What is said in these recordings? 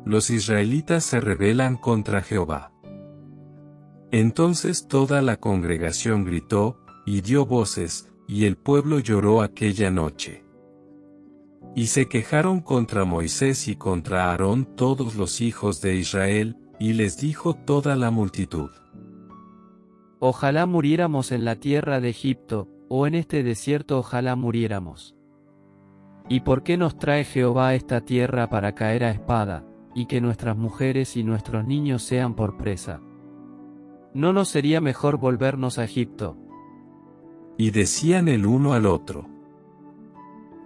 los israelitas se rebelan contra Jehová. Entonces toda la congregación gritó, y dio voces, y el pueblo lloró aquella noche. Y se quejaron contra Moisés y contra Aarón todos los hijos de Israel, y les dijo toda la multitud: Ojalá muriéramos en la tierra de Egipto, o en este desierto ojalá muriéramos. ¿Y por qué nos trae Jehová a esta tierra para caer a espada, y que nuestras mujeres y nuestros niños sean por presa? ¿No nos sería mejor volvernos a Egipto? Y decían el uno al otro: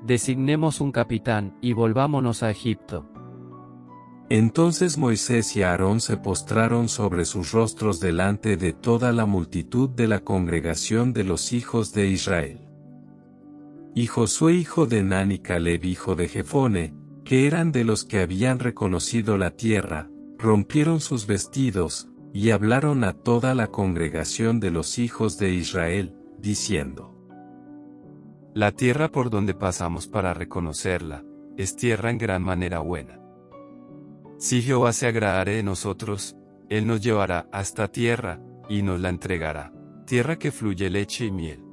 Designemos un capitán, y volvámonos a Egipto. Entonces Moisés y Aarón se postraron sobre sus rostros delante de toda la multitud de la congregación de los hijos de Israel. Y Josué hijo de Nun y Caleb hijo de Jefone, que eran de los que habían reconocido la tierra, rompieron sus vestidos, y hablaron a toda la congregación de los hijos de Israel, diciendo: La tierra por donde pasamos para reconocerla, es tierra en gran manera buena. Si Jehová se agradare de nosotros, Él nos llevará a esta tierra, y nos la entregará, tierra que fluye leche y miel.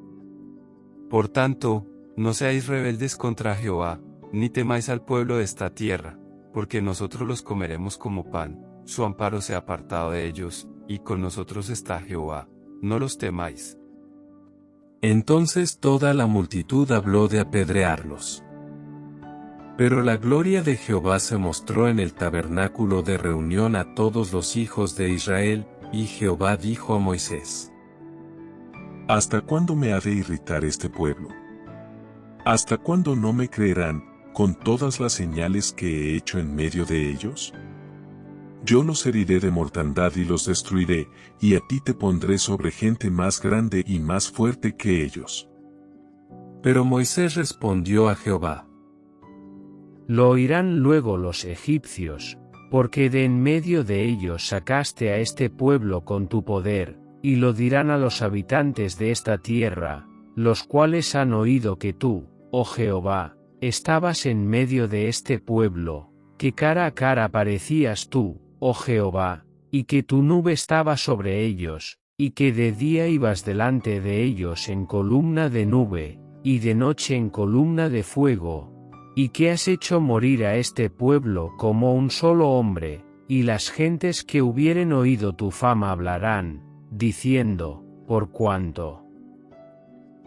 Por tanto, no seáis rebeldes contra Jehová, ni temáis al pueblo de esta tierra, porque nosotros los comeremos como pan, su amparo se ha apartado de ellos, y con nosotros está Jehová, no los temáis. Entonces toda la multitud habló de apedrearlos. Pero la gloria de Jehová se mostró en el tabernáculo de reunión a todos los hijos de Israel, y Jehová dijo a Moisés: ¿Hasta cuándo me ha de irritar este pueblo? ¿Hasta cuándo no me creerán, con todas las señales que he hecho en medio de ellos? Yo los heriré de mortandad y los destruiré, y a ti te pondré sobre gente más grande y más fuerte que ellos. Pero Moisés respondió a Jehová: Lo oirán luego los egipcios, porque de en medio de ellos sacaste a este pueblo con tu poder, y lo dirán a los habitantes de esta tierra, los cuales han oído que tú, oh Jehová, estabas en medio de este pueblo, que cara a cara parecías tú, oh Jehová, y que tu nube estaba sobre ellos, y que de día ibas delante de ellos en columna de nube, y de noche en columna de fuego, y que has hecho morir a este pueblo como un solo hombre, y las gentes que hubieren oído tu fama hablarán, diciendo: por cuanto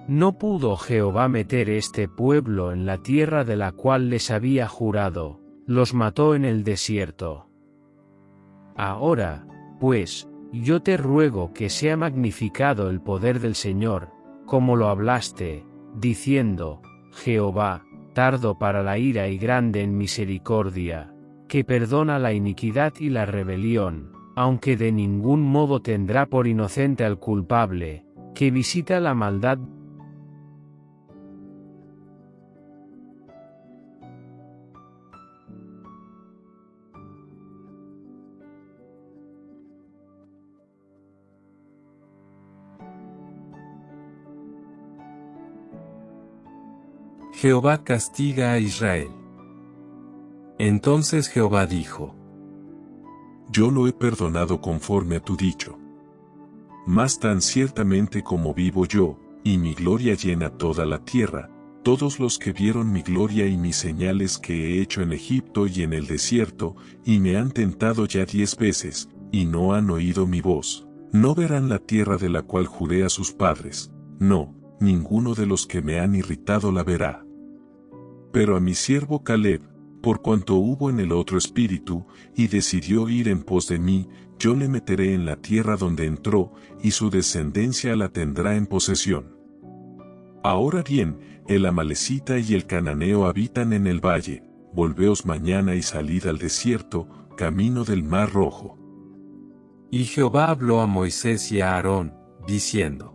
no pudo Jehová meter este pueblo en la tierra de la cual les había jurado, los mató en el desierto. Ahora, pues, yo te ruego que sea magnificado el poder del Señor, como lo hablaste, diciendo: Jehová, tardo para la ira y grande en misericordia, que perdona la iniquidad y la rebelión, aunque de ningún modo tendrá por inocente al culpable, que visita la maldad. Jehová castiga a Israel. Entonces Jehová dijo: Yo lo he perdonado conforme a tu dicho. Mas tan ciertamente como vivo yo, y mi gloria llena toda la tierra, todos los que vieron mi gloria y mis señales que he hecho en Egipto y en el desierto, y me han tentado ya 10 veces, y no han oído mi voz, no verán la tierra de la cual juré a sus padres, no, ninguno de los que me han irritado la verá. Pero a mi siervo Caleb, por cuanto hubo en el otro espíritu, y decidió ir en pos de mí, yo le meteré en la tierra donde entró, y su descendencia la tendrá en posesión. Ahora bien, el amalecita y el cananeo habitan en el valle, volveos mañana y salid al desierto, camino del mar Rojo. Y Jehová habló a Moisés y a Aarón, diciendo: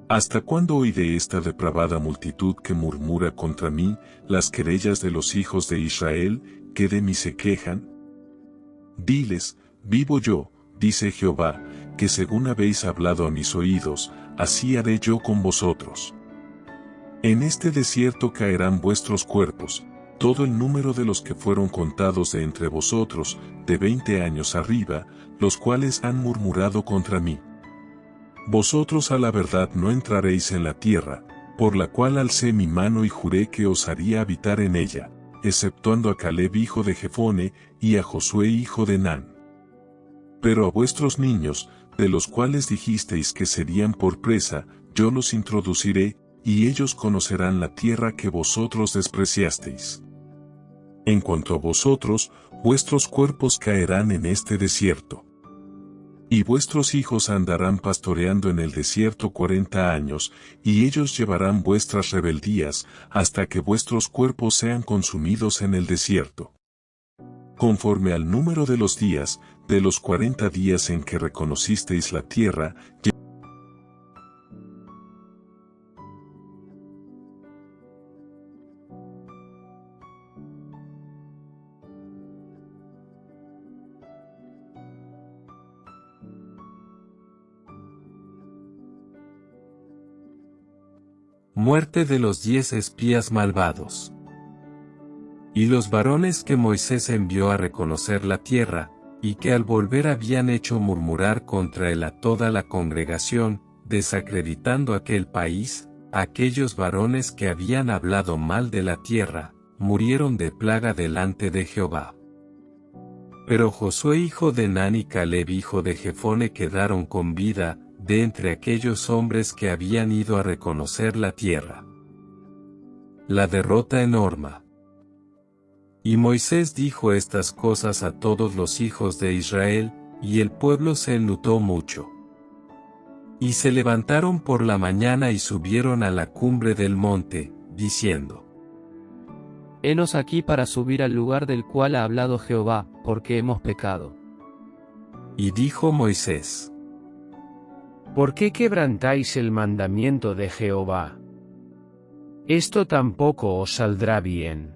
¿Hasta cuándo oiré esta depravada multitud que murmura contra mí, las querellas de los hijos de Israel, que de mí se quejan? Diles: vivo yo, dice Jehová, que según habéis hablado a mis oídos, así haré yo con vosotros. En este desierto caerán vuestros cuerpos, todo el número de los que fueron contados de entre vosotros, de 20 años arriba, los cuales han murmurado contra mí. Vosotros a la verdad no entraréis en la tierra, por la cual alcé mi mano y juré que os haría habitar en ella, exceptuando a Caleb hijo de Jefone, y a Josué hijo de Nan. Pero a vuestros niños, de los cuales dijisteis que serían por presa, yo los introduciré, y ellos conocerán la tierra que vosotros despreciasteis. En cuanto a vosotros, vuestros cuerpos caerán en este desierto. Y vuestros hijos andarán pastoreando en el desierto 40 años, y ellos llevarán vuestras rebeldías, hasta que vuestros cuerpos sean consumidos en el desierto. Conforme al número de los días, de los 40 días en que reconocisteis la tierra, Muerte de los 10 espías malvados. Y los varones que Moisés envió a reconocer la tierra, y que al volver habían hecho murmurar contra él a toda la congregación, desacreditando aquel país, aquellos varones que habían hablado mal de la tierra, murieron de plaga delante de Jehová. Pero Josué hijo de Nan y Caleb hijo de Jefone quedaron con vida, de entre aquellos hombres que habían ido a reconocer la tierra. La derrota en Horma. Y Moisés dijo estas cosas a todos los hijos de Israel, y el pueblo se enlutó mucho. Y se levantaron por la mañana y subieron a la cumbre del monte, diciendo: Henos aquí para subir al lugar del cual ha hablado Jehová, porque hemos pecado. Y dijo Moisés: ¿Por qué quebrantáis el mandamiento de Jehová? Esto tampoco os saldrá bien.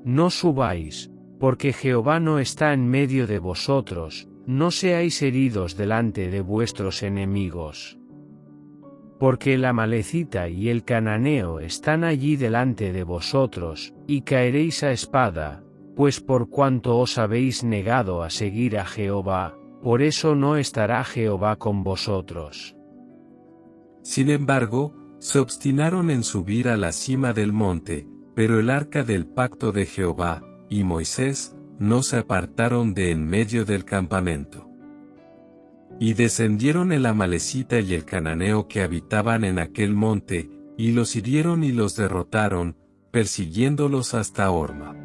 No subáis, porque Jehová no está en medio de vosotros, no seáis heridos delante de vuestros enemigos. Porque el amalecita y el cananeo están allí delante de vosotros, y caeréis a espada, pues por cuanto os habéis negado a seguir a Jehová, por eso no estará Jehová con vosotros. Sin embargo, se obstinaron en subir a la cima del monte, pero el arca del pacto de Jehová, y Moisés, no se apartaron de en medio del campamento. Y descendieron el amalecita y el cananeo que habitaban en aquel monte, y los hirieron y los derrotaron, persiguiéndolos hasta Horma.